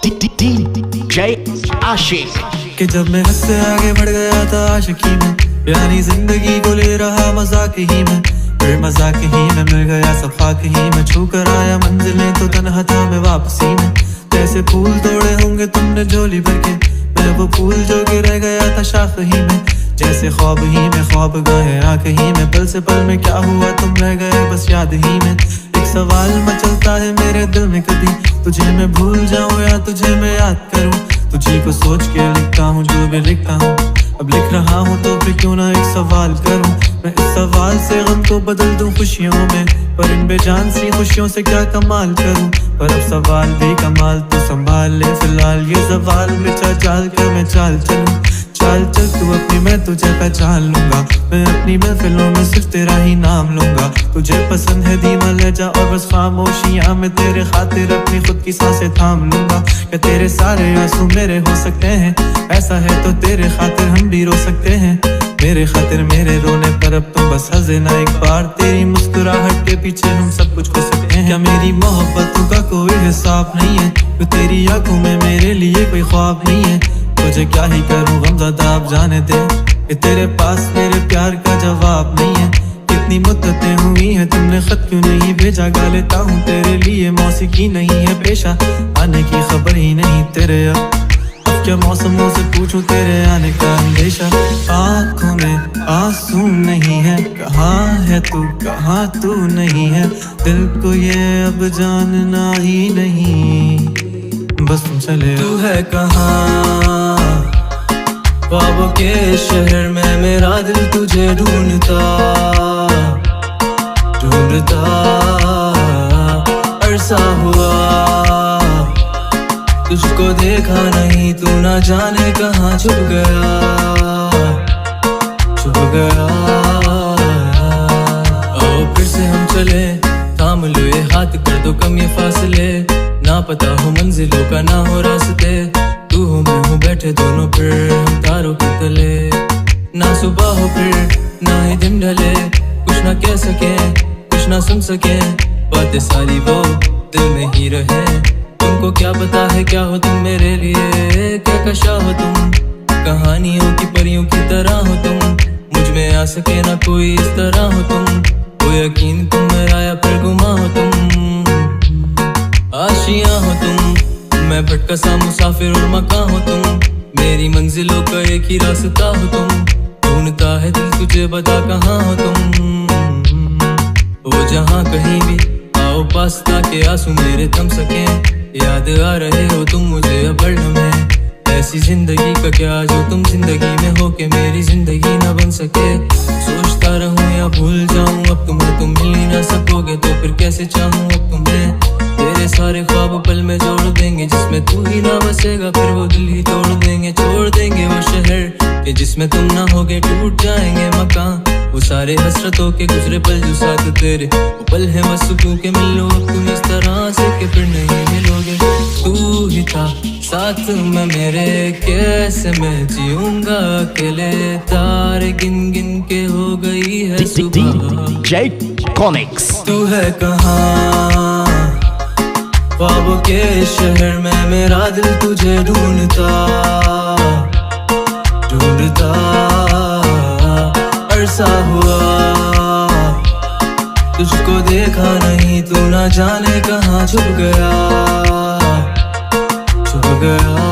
DJ आशिक कि जब मैं हद से आगे बढ़ गया था आशिकी में, यानी जिंदगी को ले रहा मजाक ही में, फिर मजाक ही में मिल गया सब खाक ही में, छू कर आया मंजिलें तो तन्हा था मैं वापसी में। जैसे फूल तोड़े होंगे तुमने झोली भर के, मैं वो फूल जो कि रह गया था शाख ही में। जैसे ख्वाब ही में ख्वाब गए आँख ही में, पल से पल में क्या हुआ तुम रह गए बस याद ही में। एक सवाल मचलता है मेरे दिल में, कभी तुझे मैं भूल जाऊं या तुझे मैं याद करूं। तुझे को सोच के लिखता हूँ जो भी लिखता हूँ, अब लिख रहा हूँ तो फिर क्यों ना एक सवाल करूं। मैं इस सवाल से गम को बदल दूं खुशियों में, पर इन बेजान सी खुशियों से क्या कमाल करूं। पर अब सवाल भी कमाल तो संभाल ले फिलहाल, ये सवाल मिटा चाल कर मैं चाल चलूं। चाल चल तू अपनी मैं तुझे पहचान लूंगा, मैं अपनी महफिलों में सिर्फ तेरा ही नाम लूंगा। तुझे पसंद है धीमा लहजा और बस खामोशियां, मैं तेरे खातिर अपनी खुद की सांसें थाम लूंगा। क्या तेरे सारे आंसू मेरे हो सकते हैं, ऐसा है तो तेरे खातिर हम भी रो सकते हैं। मेरे खातिर मेरे रोने पर अब तुम बस हंसे ना एक बार, तेरी मुस्कुराहट के पीछे हम सब कुछ खो सकते हैं। क्या मेरी मोहब्बतों का कोई हिसाब नहीं है, तो तेरी आंखों में मेरे लिए कोई ख्वाब नहीं है। तुझे क्या ही करूं गमज़दा आप जाने दे, कि तेरे पास मेरे प्यार का जवाब नहीं है। कितनी मुद्दतें हुई हैं तुमने खत क्यों नहीं भेजा, गा लेता हूँ तेरे लिए मौसीकी नहीं है पेशा, आने की खबर ही नहीं तेरे। अब क्या मौसमों से पूछूं तेरे आने का अंदेशा। आँखों में आंसू नहीं है, कहाँ है तू कहाँ तू नहीं है, दिल को ये अब जानना ही नहीं, बस तुम चले। तू है कहाँ ख्वाबों के शहर में, मेरा दिल तुझे ढूंढता ढूंढता अरसा हुआ, तुझको देखा नहीं तू ना जाने कहाँ छुप गया छुप गया। आओ फिर से हम चले, थाम लो ये हाथ कर दो कम ये फासले, ना पता हो मंजिलों का ना हो रास्ते, तू हो मैं हूँ बैठे दोनों फिर हम तारों के तले। ना सुबह हो फिर ना ही दिन ढले, कुछ ना कह सके कुछ ना सुन सके, बातें सारी वो दिल में ही रहे। तुमको क्या पता है क्या हो तुम मेरे लिए, क्या कशा हो तुम, कहानियों की परियों की तरह हो तुम, मुझ में आ सके ना कोई इस तरह हो तुम। वो यकीन तुम मेरा या फिर गुमा हो तुम, आशियां हो तुम, मैं भटका सा मुसाफिर और मकान हो तुम, मेरी मंजिलों का एक ही रास्ता हो तुम। ढूंढता है दिल तुझे बता कहाँ हो तुम, वो जहाँ कहीं भी आओ पास ताकि आंसू मेरे थम सके। याद आ रहे हो तुम मुझे अब हर लम्हे, ऐसी जिंदगी का क्या जो तुम जिंदगी में हो के मेरी जिंदगी ना बन सके। सोचता रहूं या भूल जाऊं अब तुम्हें, तुम मिल ही ना सकोगे तो फिर कैसे चाहूं अब तुम्हें। तेरे सारे ख्वाब पल में जोड़ देंगे, जिसमें तू ही ना बसेगा फिर वो दिल ही तोड़ देंगे। छोड़ देंगे वो शहर कि जिसमें तुम ना होगे, टूट जाएंगे मकान वो सारे हसरतों के गुजरे पल जो साथ तेरे, वो पल है बस सुकून के मिलो अब तुम इस तरह से कि फिर नहीं मिलोगे। तू ही था साथ में मेरे, कैसे मैं जीऊंगा अकेले, तारे गिन गिन के हो गई है सुबह। DJ Comics तू है कहाँ ख्वाबों के शहर में, मेरा दिल तुझे ढूंढता ढूंढता अरसा हुआ, तुझको देखा नहीं तू ना जाने कहाँ छुप गया छुप गया।